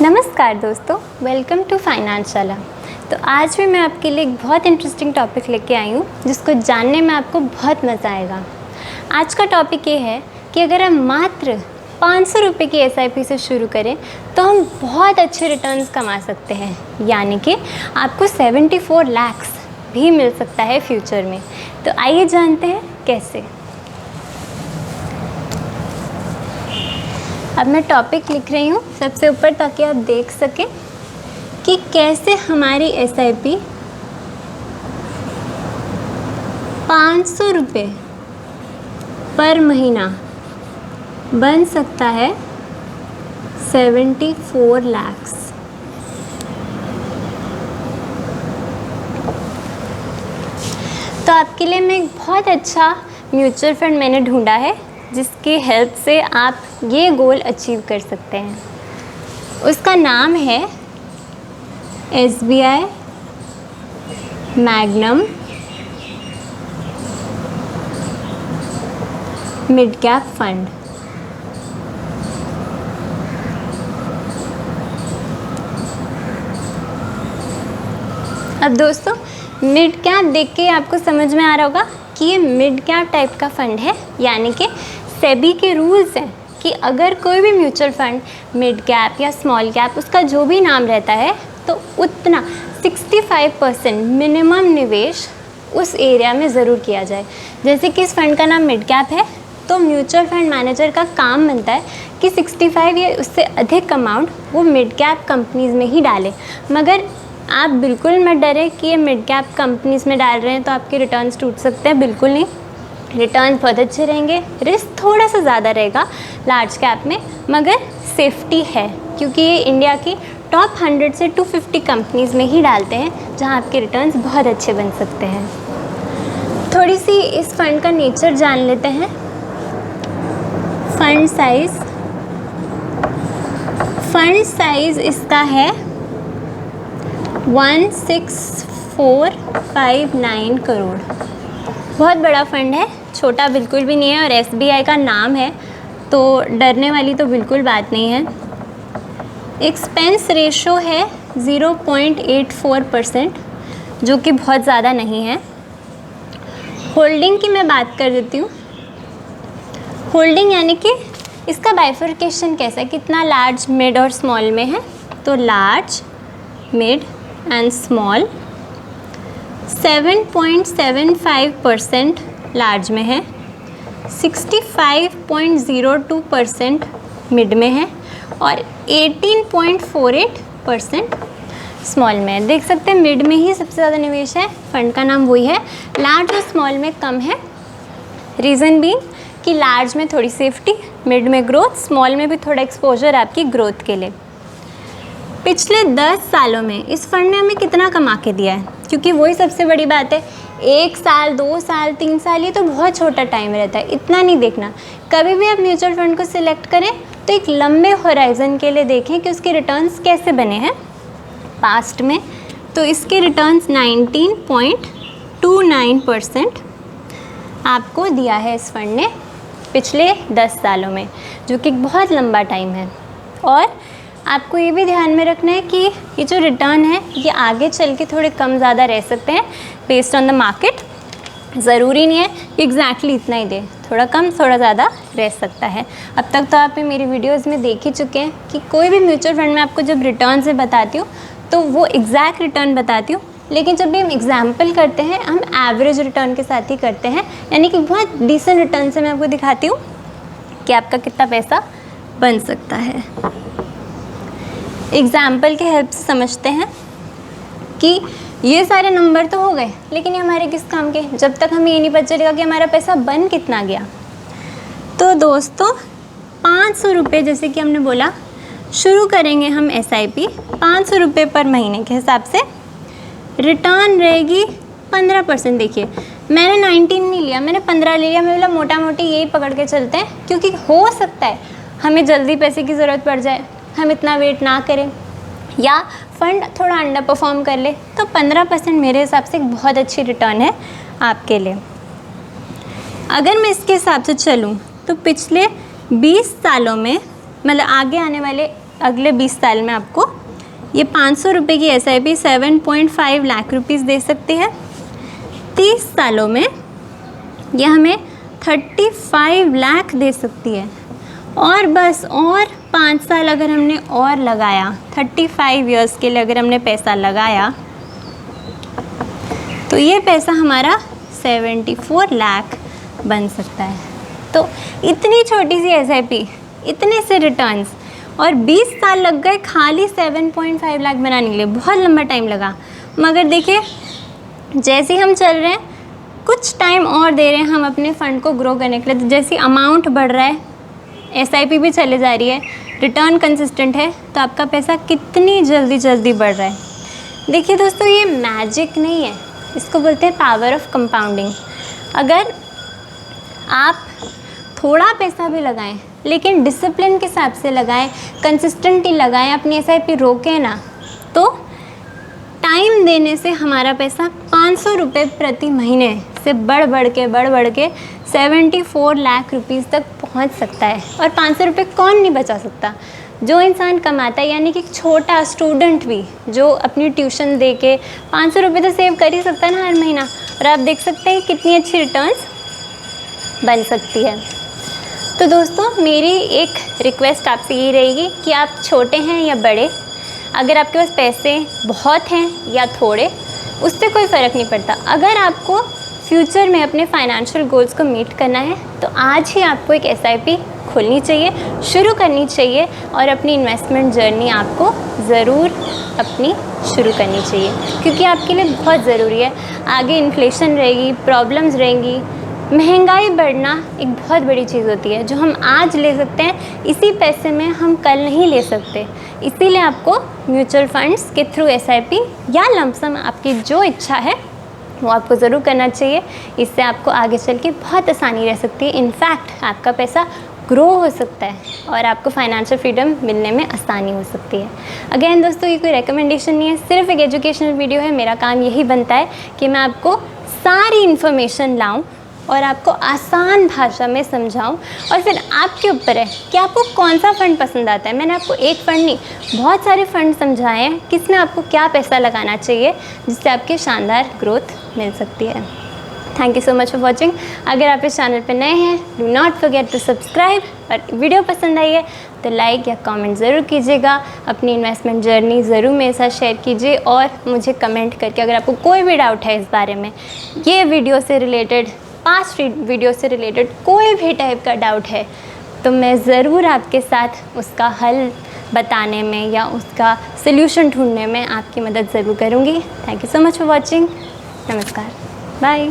नमस्कार दोस्तों, welcome to फाइनेंसशाला। तो आज भी मैं आपके लिए एक बहुत इंटरेस्टिंग टॉपिक लेके आई हूँ जिसको जानने में आपको बहुत मज़ा आएगा। आज का टॉपिक ये है कि अगर हम मात्र 500 रुपये की SIP से शुरू करें तो हम बहुत अच्छे रिटर्न्स कमा सकते हैं, यानी कि आपको 74 लाख भी मिल सकता है फ्यूचर में। तो आइए जानते हैं कैसे। अब मैं टॉपिक लिख रही हूँ सबसे ऊपर ताकि आप देख सकें कि कैसे हमारी SIP 500 रुपये पर महीना बन सकता है 74 लाख। तो आपके लिए मैं एक बहुत अच्छा म्यूचुअल फंड मैंने ढूंढा है जिसकी हेल्प से आप ये गोल अचीव कर सकते हैं। उसका नाम है SBI magnum mid cap fund. अब दोस्तों, मिड कैप देख के आपको समझ में आ रहा होगा कि ये मिड कैप टाइप का फंड है, यानी कि सेबी के रूल्स हैं कि अगर कोई भी म्यूचुअल फंड मिड कैप या स्मॉल कैप, उसका जो भी नाम रहता है, तो उतना 65% मिनिमम निवेश उस एरिया में ज़रूर किया जाए। जैसे कि इस फंड का नाम मिड कैप है, तो म्यूचुअल फंड मैनेजर का काम बनता है कि 65 या उससे अधिक अमाउंट वो मिड कैप कंपनीज़ में ही डाले। मगर आप बिल्कुल मत डरें कि ये मिड कैप कंपनीज़ में डाल रहे हैं तो आपके रिटर्न्स टूट सकते हैं। बिल्कुल नहीं, रिटर्न बहुत अच्छे रहेंगे। रिस्क थोड़ा सा ज़्यादा रहेगा लार्ज कैप में, मगर सेफ्टी है क्योंकि ये इंडिया की टॉप 100 से 250 कंपनीज़ में ही डालते हैं जहां आपके रिटर्न्स बहुत अच्छे बन सकते हैं। थोड़ी सी इस फंड का नेचर जान लेते हैं। फंड साइज़ इसका है 16,459 करोड़। बहुत बड़ा फंड है, छोटा बिल्कुल भी नहीं है। और SBI का नाम है तो डरने वाली तो बिल्कुल बात नहीं है। एक्सपेंस रेशो है 0.84%, जो कि बहुत ज़्यादा नहीं है। होल्डिंग की मैं बात कर देती हूँ। होल्डिंग यानी कि इसका बाइफर्केशन कैसा है, कितना लार्ज, मिड और स्मॉल में है। तो large, mid and small 7.75% large में है, 65.02% मिड में है और 18.48% स्मॉल में है। देख सकते हैं मिड में ही सबसे ज़्यादा निवेश है। फंड का नाम वही है। लार्ज और स्मॉल में कम है। रीज़न भी कि लार्ज में थोड़ी सेफ्टी, मिड में ग्रोथ, स्मॉल में भी थोड़ा एक्सपोजर आपकी ग्रोथ के लिए। पिछले 10 सालों में इस फंड ने हमें कितना कमा के दिया है, क्योंकि वही सबसे बड़ी बात है। 1 साल, 2 साल, 3 साल, ये तो बहुत छोटा टाइम रहता है, इतना नहीं देखना। कभी भी आप म्यूचुअल फंड को सिलेक्ट करें तो एक लंबे होराइजन के लिए देखें कि उसके रिटर्न्स कैसे बने हैं पास्ट में। तो इसके रिटर्न्स 19.29% आपको दिया है इस फंड ने पिछले 10 सालों में, जो कि बहुत लंबा टाइम है। और आपको ये भी ध्यान में रखना है कि ये जो रिटर्न है ये आगे चल के थोड़े कम ज़्यादा रह सकते हैं बेस्ड ऑन द मार्केट। ज़रूरी नहीं है कि एग्जैक्टली इतना ही दे, थोड़ा कम थोड़ा ज़्यादा रह सकता है। अब तक तो आप मेरी वीडियोस में देख ही चुके हैं कि कोई भी म्यूचुअल फंड में आपको जब रिटर्न से बताती हूँ तो वो एग्जैक्ट रिटर्न बताती हूँ, लेकिन जब भी हम एग्जाम्पल करते हैं हम एवरेज रिटर्न के साथ ही करते हैं, यानी कि बहुत डिसेंट रिटर्न से मैं आपको दिखाती हूँ कि आपका कितना पैसा बन सकता है। एग्जाम्पल के हेल्प से समझते हैं कि ये सारे नंबर तो हो गए, लेकिन ये हमारे किस काम के, जब तक हमें ये नहीं पता चलेगा कि हमारा पैसा बन कितना गया। तो दोस्तों 500 रुपये, जैसे कि हमने बोला, शुरू करेंगे हम SIP 500 रुपये पर महीने के हिसाब से। रिटर्न रहेगी 15%। देखिए मैंने 19 नहीं लिया, मैंने 15 ले लिया। मैं बोला मोटा मोटी यही पकड़ के चलते हैं, क्योंकि हो सकता है हमें जल्दी पैसे की ज़रूरत पड़ जाए, हम इतना वेट ना करें या फंड थोड़ा अंडर परफॉर्म कर ले। तो 15% मेरे हिसाब से एक बहुत अच्छी रिटर्न है आपके लिए। अगर मैं इसके हिसाब से चलूँ तो पिछले 20 सालों में, मतलब आगे आने वाले अगले 20 साल में आपको ये 500 रुपये की SIP 7.5 लाख रुपीस दे सकती है। 30 सालों में यह हमें 35 लाख दे सकती है। और बस और 5 साल अगर हमने और लगाया, 35 इयर्स के लिए अगर हमने पैसा लगाया तो ये पैसा हमारा 74 लाख बन सकता है। तो इतनी छोटी सी SIP, इतने से रिटर्न्स, और 20 साल लग गए खाली 7.5 लाख बनाने के लिए। बहुत लंबा टाइम लगा, मगर देखिए जैसे ही हम चल रहे हैं, कुछ टाइम और दे रहे हैं हम अपने फ़ंड को ग्रो करने के लिए, तो जैसे अमाउंट बढ़ रहा है, SIP भी चले जा रही है, रिटर्न कंसिस्टेंट है, तो आपका पैसा कितनी जल्दी बढ़ रहा है। देखिए दोस्तों, ये मैजिक नहीं है, इसको बोलते हैं पावर ऑफ कंपाउंडिंग। अगर आप थोड़ा पैसा भी लगाएं लेकिन डिसिप्लिन के हिसाब से लगाएं, कंसिस्टेंटली लगाएं, अपनी SIP रोकें ना, तो टाइम देने से हमारा पैसा 500 रुपये प्रति महीने से बढ़ के 74 लाख रुपीज़ तक पहुंच सकता है। और 500 रुपये कौन नहीं बचा सकता? जो इंसान कमाता है, यानी कि छोटा स्टूडेंट भी जो अपनी ट्यूशन दे के 500 रुपये तो सेव कर ही सकता है ना हर महीना। और आप देख सकते हैं कितनी अच्छी रिटर्न्स बन सकती है। तो दोस्तों, मेरी एक रिक्वेस्ट आपसे ये रहेगी कि आप छोटे हैं या बड़े, अगर आपके पास पैसे बहुत हैं या थोड़े, उससे कोई फ़र्क नहीं पड़ता। अगर आपको फ्यूचर में अपने फाइनेंशियल गोल्स को मीट करना है तो आज ही आपको एक SIP खोलनी चाहिए, शुरू करनी चाहिए, और अपनी इन्वेस्टमेंट जर्नी आपको ज़रूर अपनी शुरू करनी चाहिए, क्योंकि आपके लिए बहुत ज़रूरी है। आगे इन्फ्लेशन रहेगी, प्रॉब्लम्स रहेंगी, महंगाई बढ़ना एक बहुत बड़ी चीज़ होती है। जो हम आज ले सकते हैं, इसी पैसे में हम कल नहीं ले सकते। इसीलिए आपको म्यूचुअल फंड्स के थ्रू SIP या लमसम, आपकी जो इच्छा है वो आपको ज़रूर करना चाहिए। इससे आपको आगे चल के बहुत आसानी रह सकती है। इनफैक्ट आपका पैसा ग्रो हो सकता है और आपको फाइनेंशियल फ्रीडम मिलने में आसानी हो सकती है। अगेन दोस्तों, ये कोई रिकमेंडेशन नहीं है, सिर्फ एक एजुकेशनल वीडियो है। मेरा काम यही बनता है कि मैं आपको सारी इन्फॉर्मेशन लाऊं और आपको आसान भाषा में समझाऊं, और फिर आपके ऊपर है कि आपको कौन सा फ़ंड पसंद आता है। मैंने आपको एक फ़ंड नहीं, बहुत सारे फ़ंड समझाए हैं, किसमें आपको क्या पैसा लगाना चाहिए जिससे आपकी शानदार ग्रोथ मिल सकती है। Thank you so much for watching. अगर आप इस चैनल पर नए हैं, do not forget to subscribe, और वीडियो पसंद आई है तो लाइक या कमेंट ज़रूर कीजिएगा। अपनी इन्वेस्टमेंट जर्नी ज़रूर मेरे साथ शेयर कीजिए, और मुझे कमेंट करके अगर आपको कोई भी डाउट है इस बारे में, ये वीडियो से रिलेटेड, पास्ट वीडियो से रिलेटेड कोई भी टाइप का डाउट है, तो मैं ज़रूर आपके साथ उसका हल बताने में या उसका सल्यूशन ढूंढने में आपकी मदद ज़रूर करूँगी। Thank you so much for watching. नमस्कार, बाय।